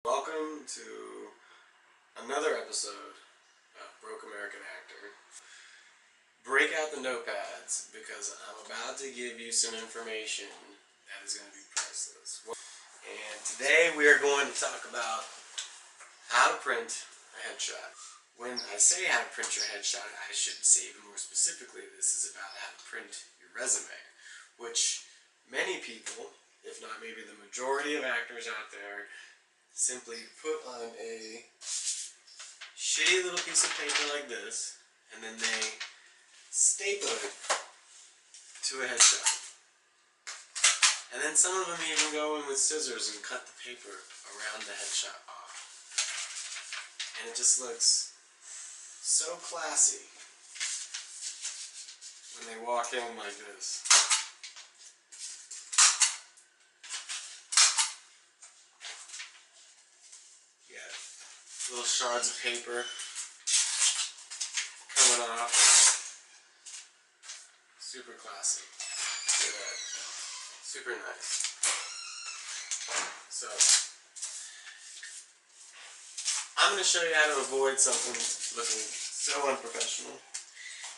Welcome to another episode of Broke American Actor. Break out the notepads because I'm about to give you some information that is going to be priceless. And today we are going to talk about how to print a headshot. When I say how to print your headshot, I should say even more specifically this is about how to print your resume, which many people, if not maybe the majority of actors out there, simply put on a shitty little piece of paper like this, and then they staple it to a headshot. And then some of them even go in with scissors and cut the paper around the headshot off. And it just looks so classy when they walk in like this. Little shards of paper coming off. Super classy. Look at that. Super nice. So, I'm going to show you how to avoid something looking so unprofessional.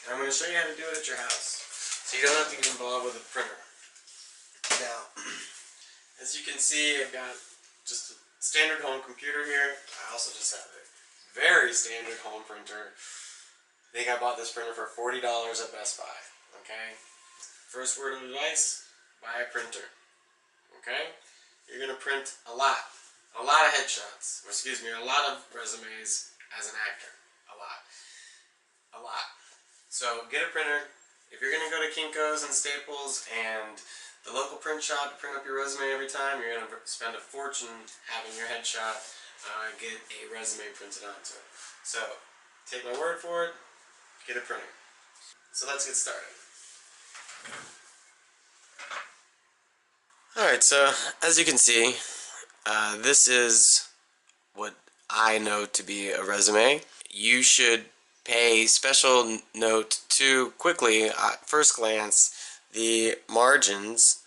And I'm going to show you how to do it at your house, so you don't have to get involved with a printer. Now, as you can see, I've got just a standard home computer here. I also just have a very standard home printer. I think I bought this printer for $40 at Best Buy. Okay? First word of advice, buy a printer. Okay? You're going to print a lot of headshots, or excuse me, a lot of resumes as an actor. A lot. So get a printer. If you're going to go to Kinko's and Staples and the local print shop to print up your resume every time, you're going to spend a fortune having your headshot get a resume printed onto it. So, take my word for it, get a printer. So let's get started. Alright, so as you can see, this is what I know to be a resume. You should pay special note to quickly, at first glance, the margins,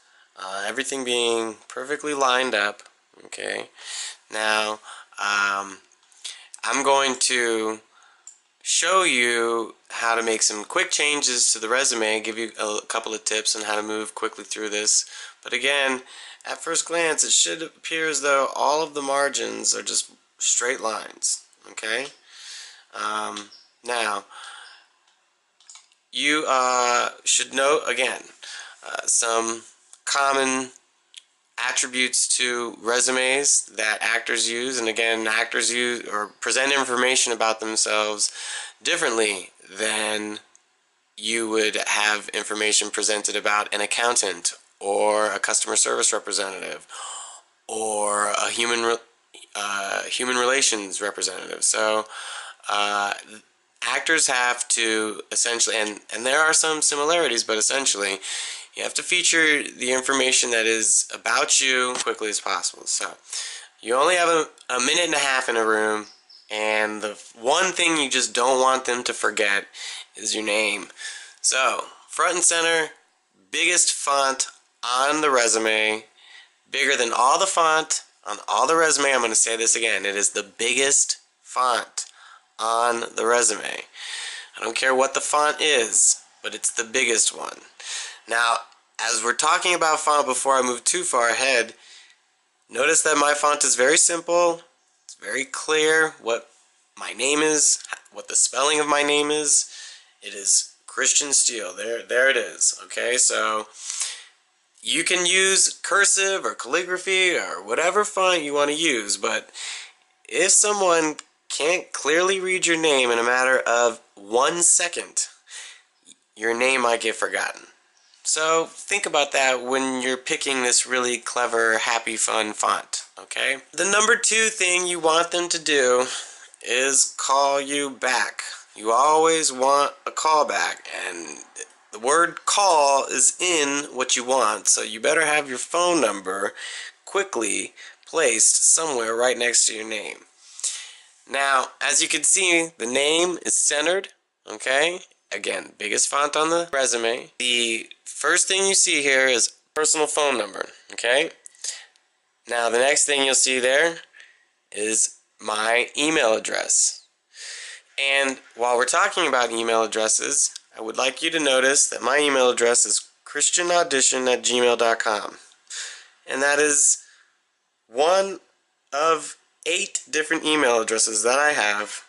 everything being perfectly lined up. Okay, now I'm going to show you how to make some quick changes to the resume, give you a couple of tips on how to move quickly through this. But again, at first glance, it should appear as though all of the margins are just straight lines. Okay, now you should note again some common attributes to resumes that actors use, and again, actors use or present information about themselves differently than you would have information presented about an accountant or a customer service representative or a human relations representative. So actors have to essentially, and there are some similarities, but essentially you have to feature the information that is about you as quickly as possible. So you only have a minute and a half in a room, and the one thing you just don't want them to forget is your name. So front and center, biggest font on the resume, bigger than all the font on all the resume. I'm going to say this again, it is the biggest font on the resume. I don't care what the font is, but it's the biggest one. Now, as we're talking about font before I move too far ahead, notice that my font is very simple. It's very clear what my name is, what the spelling of my name is. It is Christian Steele. There it is. Okay, so you can use cursive or calligraphy or whatever font you want to use, but if someone can't clearly read your name in a matter of 1 second, your name might get forgotten. So think about that when you're picking this really clever, happy, fun font, okay? The number 2 thing you want them to do is call you back. You always want a callback, and the word call is in what you want, so you better have your phone number quickly placed somewhere right next to your name. Now, as you can see, the name is centered, okay? Again, biggest font on the resume. The first thing you see here is personal phone number, okay? Now, the next thing you'll see there is my email address. And while we're talking about email addresses, I would like you to notice that my email address is christianaudition@gmail.com. And that is one of 8 different email addresses that I have.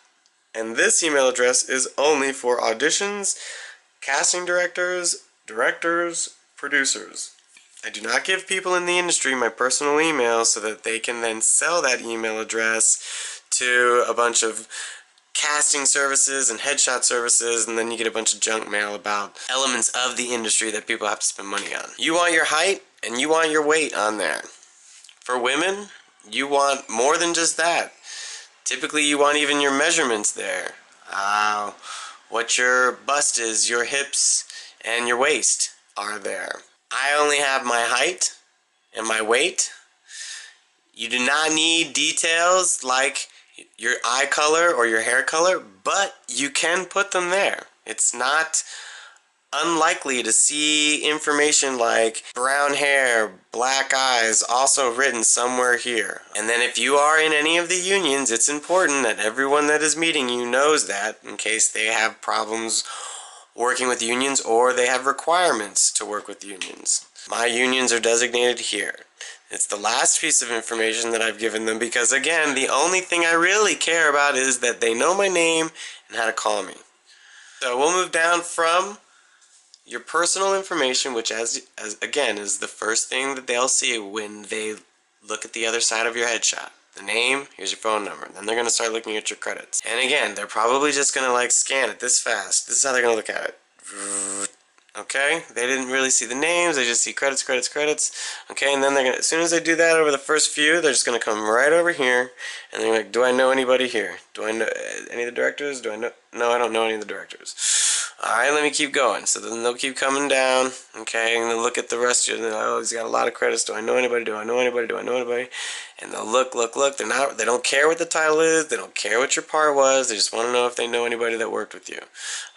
And this email address is only for auditions, casting directors, producers. I do not give people in the industry my personal email so that they can then sell that email address to a bunch of casting services and headshot services, and then you get a bunch of junk mail about elements of the industry that people have to spend money on. You want your height and you want your weight on there. For women, you want more than just that. Typically, you want even your measurements there. What your bust is, your hips, and your waist are there. I only have my height and my weight. You do not need details like your eye color or your hair color, but you can put them there. It's not unlikely to see information like brown hair, black eyes, also written somewhere here. And then if you are in any of the unions, it's important that everyone that is meeting you knows that, in case they have problems working with unions or they have requirements to work with unions. My unions are designated here. It's the last piece of information that I've given them because, again, the only thing I really care about is that they know my name and how to call me. So we'll move down from your personal information, which as again is the first thing that they'll see when they look at the other side of your headshot. The name, here's your phone number. Then they're going to start looking at your credits. And again, they're probably just going to like scan it this fast. This is how they're going to look at it. Okay, they didn't really see the names, they just see credits. Okay, and then they're gonna, as soon as they do that over the first few, they're just gonna come right over here, and they're like, do I know anybody here? Do I know any of the directors? Do I know? No, I don't know any of the directors. Alright, let me keep going. So then they'll keep coming down, okay, and they'll look at the rest of you, and they're like, oh, he's got a lot of credits. Do I know anybody? Do I know anybody? Do I know anybody? And they'll look. They don't care what the title is, they don't care what your part was, they just want to know if they know anybody that worked with you.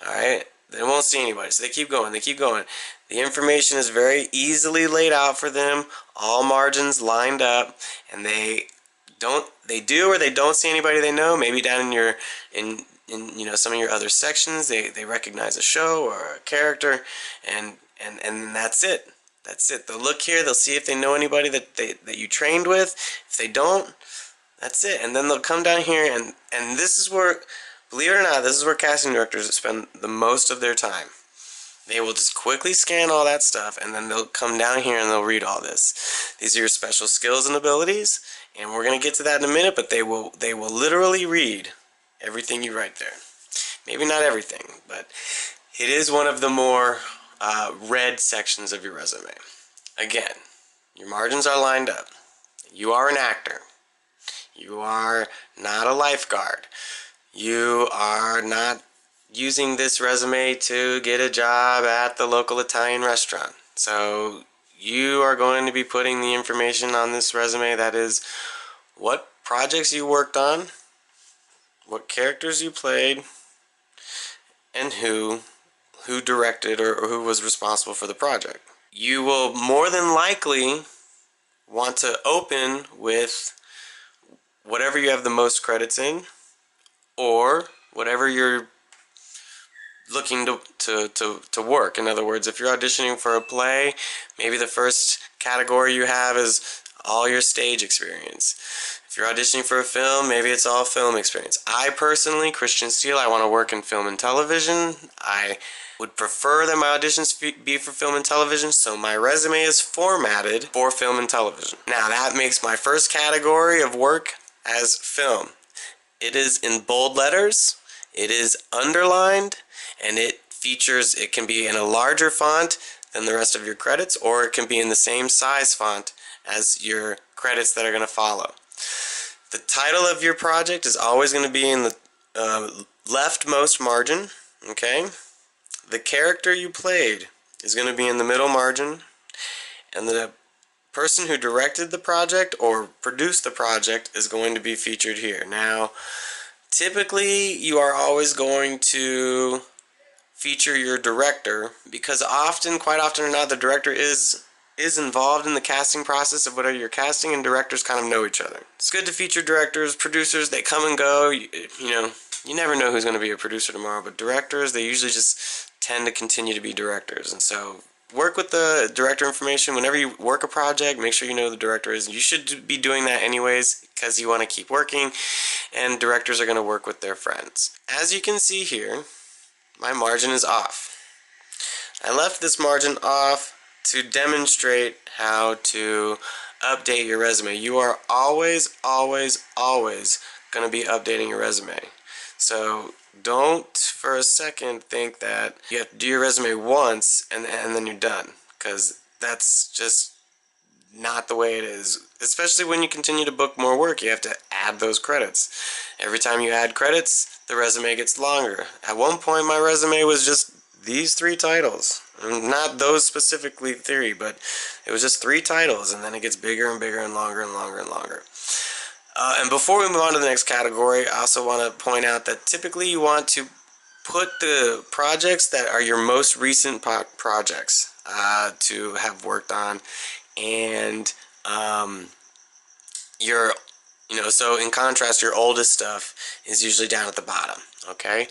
Alright? They won't see anybody, so they keep going. The information is very easily laid out for them, all margins lined up, and they do or they don't see anybody they know. Maybe down in you know, some of your other sections, they recognize a show or a character, and that's it. That's it. They'll look here, they'll see if they know anybody that you trained with. If they don't, that's it. And then they'll come down here, and this is where, believe it or not, this is where casting directors spend the most of their time. They will just quickly scan all that stuff, and then they'll come down here and they'll read all this. These are your special skills and abilities, and we're going to get to that in a minute, but they will literally read everything you write there. Maybe not everything, but it is one of the more read sections of your resume. Again, your margins are lined up. You are an actor. You are not a lifeguard. You are not using this resume to get a job at the local Italian restaurant. So you are going to be putting the information on this resume that is what projects you worked on, what characters you played, and who directed or who was responsible for the project. You will more than likely want to open with whatever you have the most credits in, or whatever you're looking to work. In other words, if you're auditioning for a play, maybe the first category you have is all your stage experience. If you're auditioning for a film, maybe it's all film experience. I personally, Christian Steele, I want to work in film and television. I would prefer that my auditions be for film and television, so my resume is formatted for film and television. Now that makes my first category of work as film. It is in bold letters, it is underlined, and it can be in a larger font than the rest of your credits, or it can be in the same size font as your credits that are going to follow. The title of your project is always going to be in the leftmost margin, okay? The character you played is going to be in the middle margin, and the person who directed the project or produced the project is going to be featured here. Now, typically you are always going to feature your director because quite often or not, the director is is involved in the casting process of whatever you're casting, and directors kind of know each other. It's good to feature directors, producers, they come and go. You know, you never know who's going to be a producer tomorrow, but directors, they usually just tend to continue to be directors. And so work with the director information. Whenever you work a project, make sure you know who the director is. You should be doing that anyways because you want to keep working, and directors are going to work with their friends. As you can see here, my margin is off. I left this margin off to demonstrate how to update your resume. You are always, always, always going to be updating your resume. So don't for a second think that you have to do your resume once and then you're done, because that's just not the way it is. Especially when you continue to book more work, you have to add those credits. Every time you add credits, the resume gets longer. At one point, my resume was just these 3 titles. Not those specifically 3, but it was just 3 titles, and then it gets bigger and bigger and longer and longer and longer. And before we move on to the next category, I also want to point out that typically you want to put the projects that are your most recent projects to have worked on, and so in contrast, your oldest stuff is usually down at the bottom. Okay,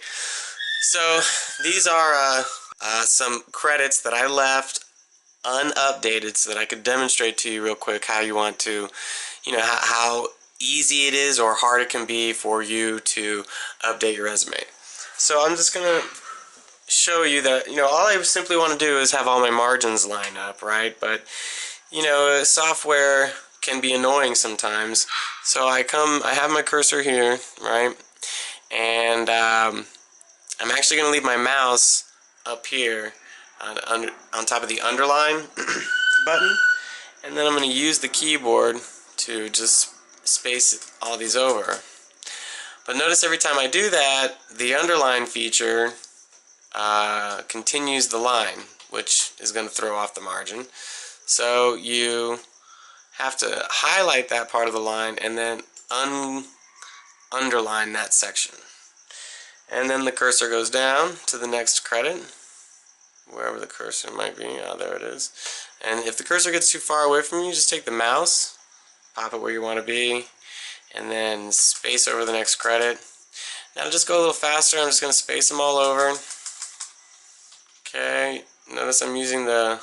so these are some credits that I left unupdated so that I could demonstrate to you real quick how you want to, how easy it is or hard it can be for you to update your resume. So I'm just gonna show you that, all I simply want to do is have all my margins line up, right? But software can be annoying sometimes. So I have my cursor here, right? And I'm actually going to leave my mouse up here on top of the underline button. And then I'm going to use the keyboard to just space all these over. But notice every time I do that, the underline feature continues the line, which is going to throw off the margin. So you have to highlight that part of the line and then underline that section. And then the cursor goes down to the next credit, wherever the cursor might be. There it is. And if the cursor gets too far away from you, just take the mouse, pop it where you want to be, and then space over the next credit. Now to just go a little faster, I'm just going to space them all over. Okay, notice I'm using the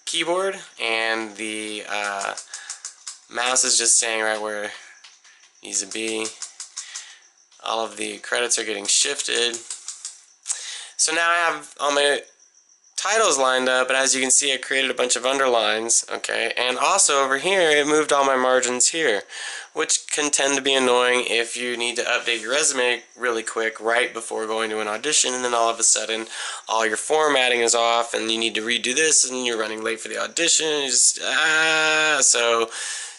keyboard, and the mouse is just staying right where it needs to be. All of the credits are getting shifted. So now I have all my titles lined up, and as you can see, I created a bunch of underlines, okay? And also over here, it moved all my margins here, which can tend to be annoying if you need to update your resume really quick right before going to an audition, and then all of a sudden, all your formatting is off, and you need to redo this, and you're running late for the audition. So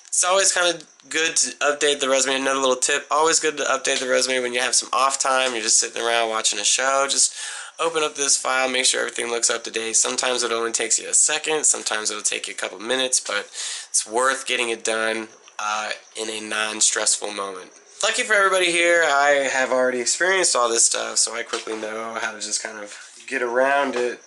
it's always kind of good to update the resume. Another little tip, always good to update the resume when you have some off time, you're just sitting around watching a show. Just open up this file, make sure everything looks up to date. Sometimes it only takes you a second, sometimes it'll take you a couple minutes, but it's worth getting it done in a non-stressful moment. Lucky for everybody here, I have already experienced all this stuff, so I quickly know how to just kind of get around it.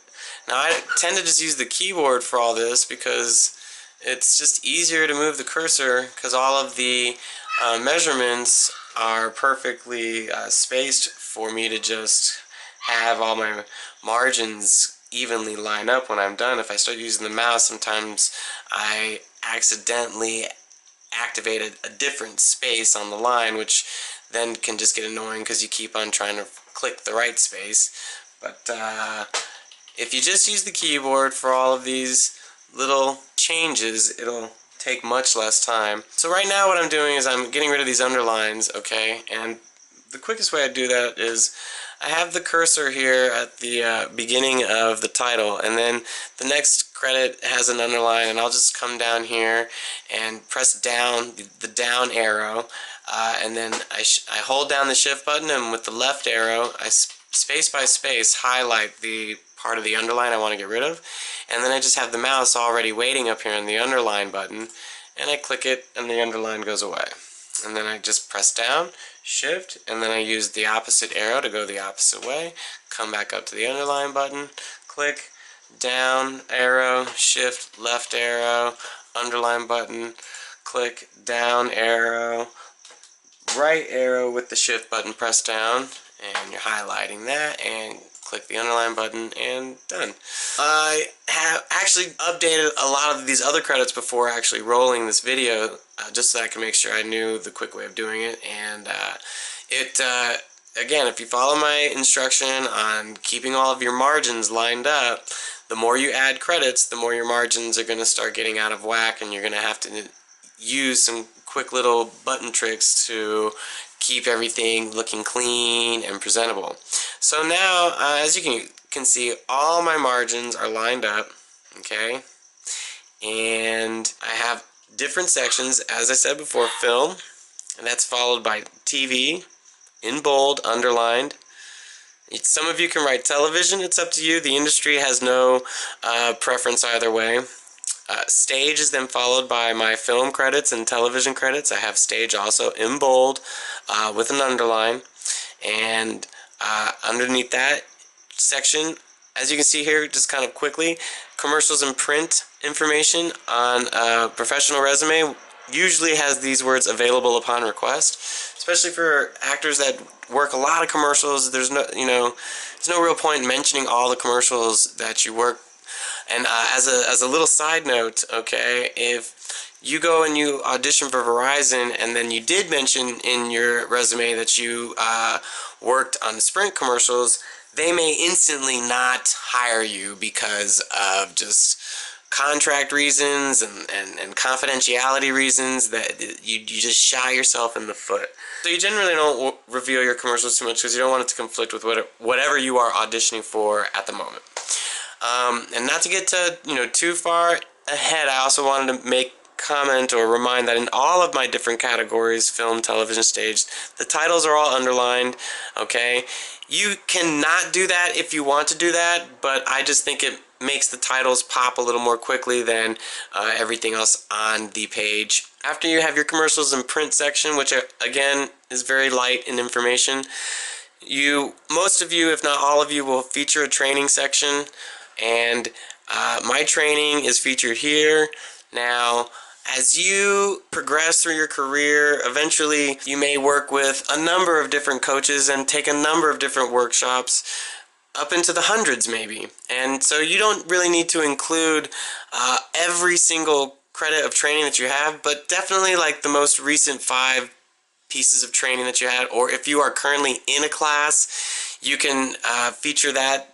Now I tend to just use the keyboard for all this because it's just easier to move the cursor, because all of the measurements are perfectly spaced for me to just have all my margins evenly line up when I'm done. If I start using the mouse, sometimes I accidentally activated a different space on the line, which then can just get annoying because you keep on trying to click the right space. But if you just use the keyboard for all of these little changes, it'll take much less time. So right now what I'm doing is I'm getting rid of these underlines, okay? And the quickest way I do that is I have the cursor here at the beginning of the title, and then the next credit has an underline, and I'll just come down here and press down, the down arrow, and then I hold down the shift button, and with the left arrow I space by space highlight the part of the underline I want to get rid of, and then I just have the mouse already waiting up here on the underline button, and I click it and the underline goes away. And then I just press down, shift, and then I use the opposite arrow to go the opposite way, come back up to the underline button, click, down arrow, shift, left arrow, underline button, click, down arrow, right arrow with the shift button pressed down, and you're highlighting that, and click the underline button, and done. I have actually updated a lot of these other credits before actually rolling this video, just so I can make sure I knew the quick way of doing it, and again, if you follow my instruction on keeping all of your margins lined up, the more you add credits, the more your margins are going to start getting out of whack, and you're going to have to use some quick little button tricks to keep everything looking clean and presentable. So now, as you can see, all my margins are lined up, okay? And I have different sections, as I said before, film, and that's followed by TV, in bold, underlined. Some of you can write television, it's up to you. The industry has no preference either way. Stage is then followed by my film credits and television credits. I have stage also in bold with an underline. And underneath that section, as you can see here, just kind of quickly, commercials and print information on a professional resume usually has these words available upon request, especially for actors that work a lot of commercials. There's no real point in mentioning all the commercials that you work. And as a little side note, okay, if you go and you audition for Verizon and then you did mention in your resume that you worked on Sprint commercials, they may instantly not hire you because of just contract reasons and confidentiality reasons, that you just shot yourself in the foot. So you generally don't reveal your commercials too much because you don't want it to conflict with whatever you are auditioning for at the moment. And not to get too far ahead, I also wanted to make comment or remind that in all of my different categories, film, television, stage, the titles are all underlined, okay? You cannot do that if you want to do that, but I just think it makes the titles pop a little more quickly than everything else on the page. After you have your commercials and print section, which again is very light in information, most of you, if not all of you, will feature a training section, and my training is featured here. Now, as you progress through your career, eventually you may work with a number of different coaches and take a number of different workshops, up into the hundreds maybe. And so you don't really need to include every single credit of training that you have, but definitely like the most recent 5 pieces of training that you had, or if you are currently in a class, you can feature that,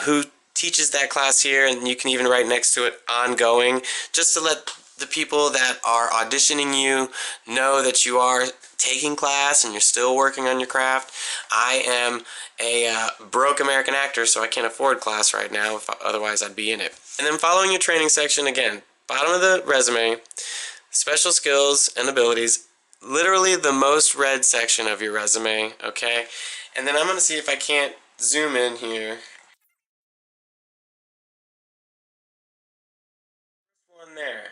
who teaches that class here, and you can even write next to it ongoing, just to let the people that are auditioning you know that you are taking class and you're still working on your craft. I am a broke American actor, so I can't afford class right now, otherwise I'd be in it. And then following your training section, again, bottom of the resume, special skills and abilities, literally the most read section of your resume, okay? And then I'm going to see if I can't zoom in here. One there.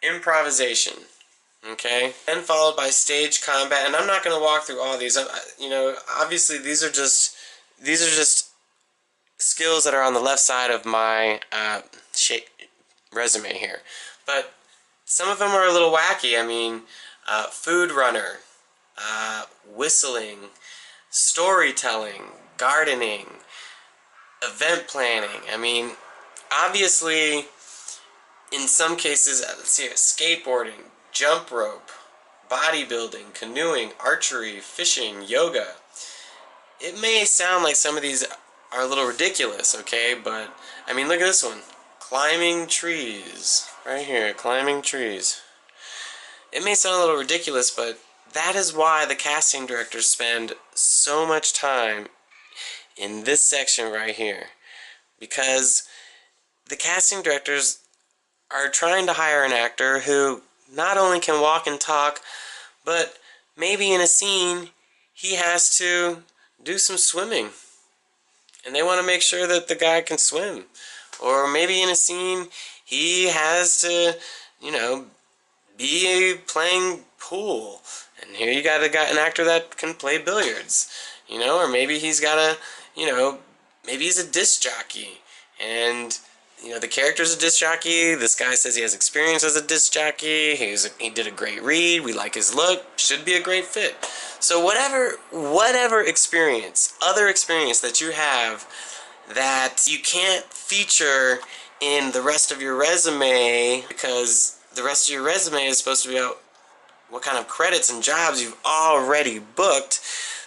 Improvisation, okay? Then followed by stage combat, and I'm not going to walk through all these. Obviously these are just skills that are on the left side of my resume here. But some of them are a little wacky. I mean, food runner, whistling, storytelling, gardening, event planning. I mean, obviously, in some cases, let's see, skateboarding, jump rope, bodybuilding, canoeing, archery, fishing, yoga. It may sound like some of these are a little ridiculous, okay? But, I mean, look at this one. Climbing trees. Right here, climbing trees. It may sound a little ridiculous, but that is why the casting directors spend so much time in this section right here. Because the casting directors are trying to hire an actor who not only can walk and talk, but maybe in a scene he has to do some swimming. And they want to make sure that the guy can swim. Or maybe in a scene he has to, be playing pool. And here you got an actor that can play billiards. Or maybe he's got maybe he's a disc jockey. And you know, the character's a disc jockey. This guy says he has experience as a disc jockey. He did a great read. We like his look. Should be a great fit. So whatever experience, other experience that you have that you can't feature in the rest of your resume, because the rest of your resume is supposed to be about what kind of credits and jobs you've already booked.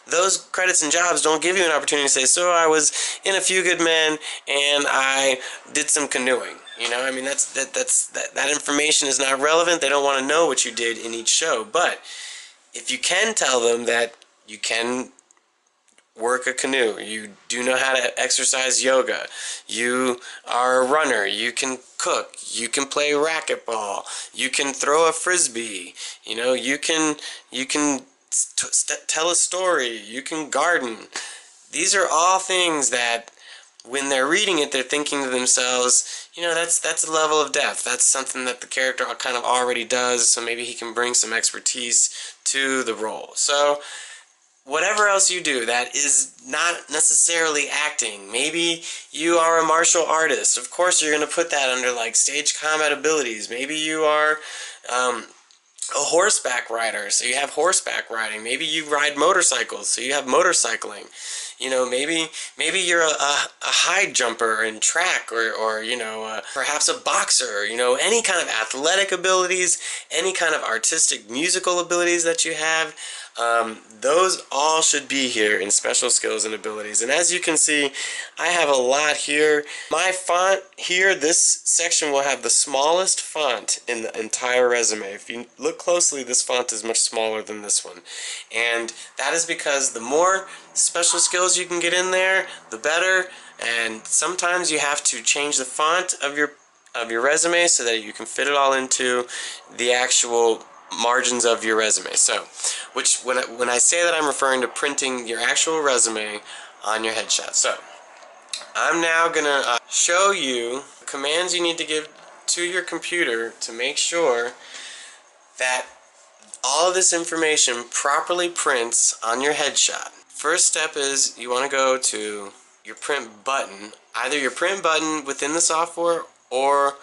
Those credits and jobs don't give you an opportunity to say, so I was in A Few Good Men and I did some canoeing. You know, I mean, that information is not relevant. They don't want to know what you did in each show. But if you can tell them that you can work a canoe, you do know how to exercise yoga, you are a runner, you can cook, you can play racquetball, you can throw a frisbee, you know, you can tell a story, you can garden. These are all things that when they're reading it, they're thinking to themselves, you know, that's a level of depth. That's something that the character kind of already does, so maybe he can bring some expertise to the role. So whatever else you do that is not necessarily acting. Maybe you are a martial artist. Of course, you're going to put that under like stage combat abilities. Maybe you are a horseback rider, so you have horseback riding. Maybe you ride motorcycles, so you have motorcycling. You know, maybe you're a high jumper in track, or you know, perhaps a boxer. You know, any kind of athletic abilities, any kind of artistic musical abilities that you have. Those all should be here in special skills and abilities. And as you can see, I have a lot here. My font here, this section will have the smallest font in the entire resume. If you look closely, this font is much smaller than this one. And that is because the more special skills you can get in there, the better. And sometimes you have to change the font of your resume so that you can fit it all into the actual margins of your resume. So, when I say that, I'm referring to printing your actual resume on your headshot. So, I'm now gonna show you the commands you need to give to your computer to make sure that all of this information properly prints on your headshot. First step is you want to go to your print button, either your print button within the software or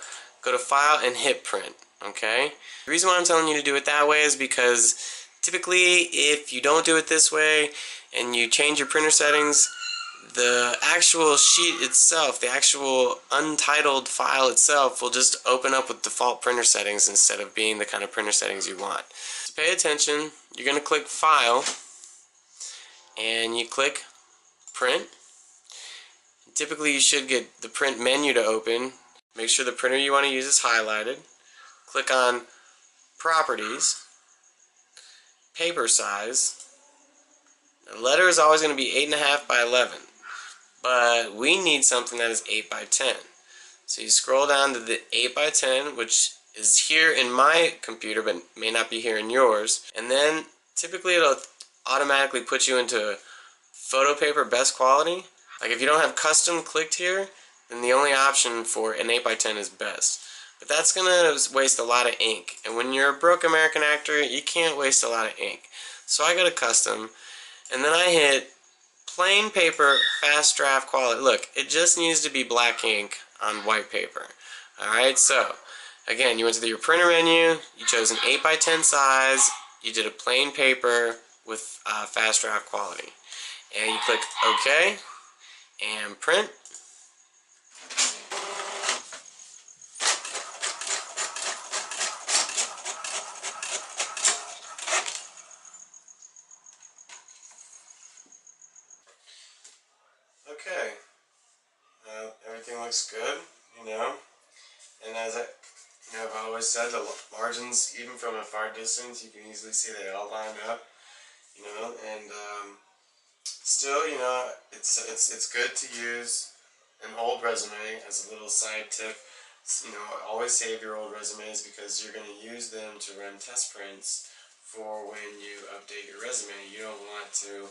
go to File and hit Print. Okay? The reason why I'm telling you to do it that way is because typically if you don't do it this way and you change your printer settings, the actual sheet itself, the actual untitled file itself, will just open up with default printer settings instead of being the kind of printer settings you want. So pay attention. You're going to click File and you click Print. Typically you should get the print menu to open. Make sure the printer you want to use is highlighted. Click on Properties, Paper Size. The letter is always going to be 8.5 by 11, but we need something that is 8 by 10. So you scroll down to the 8 by 10, which is here in my computer but may not be here in yours, and then typically it'll automatically put you into photo paper best quality. Like if you don't have custom clicked here, then the only option for an 8 by 10 is best. But that's going to waste a lot of ink. And when you're a broke American actor, you can't waste a lot of ink. So I go to custom, and then I hit plain paper fast draft quality. Look, it just needs to be black ink on white paper. Alright, so again, you went to your printer menu, you chose an 8 by 10 size, you did a plain paper with fast draft quality. And you click OK and print. Okay, everything looks good, you know, and as I've always said, the margins, even from a far distance, you can easily see they all line up, you know, and still, you know, it's good to use an old resume as a little side tip. You know, always save your old resumes because you're going to use them to run test prints for when you update your resume. You don't want to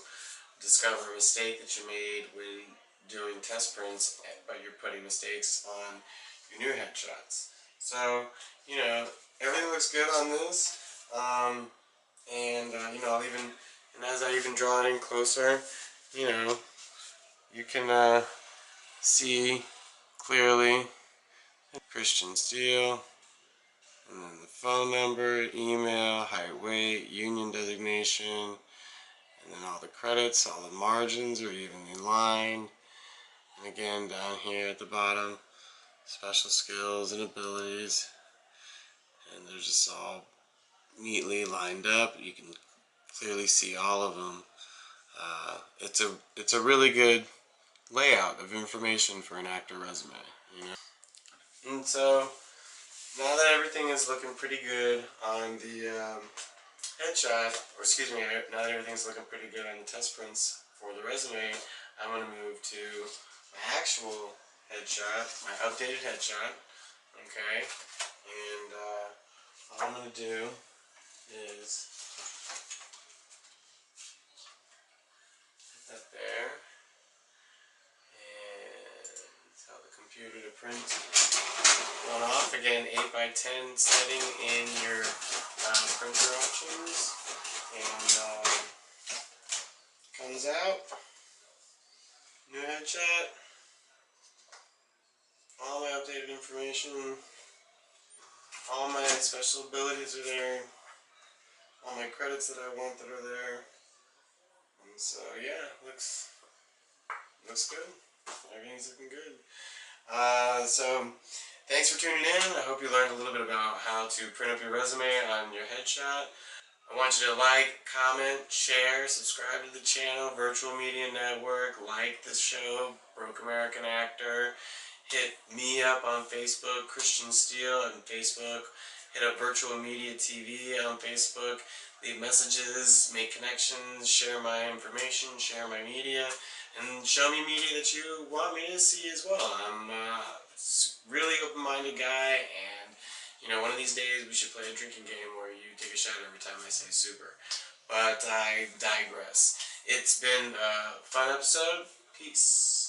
discover a mistake that you made when doing test prints, but you're putting mistakes on your new headshots. So, you know, everything looks good on this, you know, and as I even draw it in closer, you know, you can see clearly. Christian Steele. And then the phone number, email, height, weight, union designation, and then all the credits, all the margins are evenly lined. And again, down here at the bottom, special skills and abilities. And they're just all neatly lined up. You can clearly see all of them. It's a really good layout of information for an actor resume, you know. And so now that everything is looking pretty good on the headshot, or excuse me, now that everything's looking pretty good on the test prints for the resume, I'm going to move to my actual headshot, my updated headshot. Okay, and all I'm going to do is put that there and tell the computer to print one off. Again, 8x10 setting in your printer options, and comes out. New headshot. All my updated information. All my special abilities are there. All my credits that I want that are there. And so yeah, looks good. Everything's looking good. So thanks for tuning in. I hope you learned a little bit about how to print up your resume on your headshot. I want you to like, comment, share, subscribe to the channel, Virtual Media Network, like this show, Broke American Actor. Hit me up on Facebook, Christian Steele on Facebook. Hit up Virtual Media TV on Facebook. Leave messages, make connections, share my information, share my media, and show me media that you want me to see as well. I'm a really open-minded guy, and you know, one of these days we should play a drinking game where you take a shot every time I say super. But I digress. It's been a fun episode. Peace.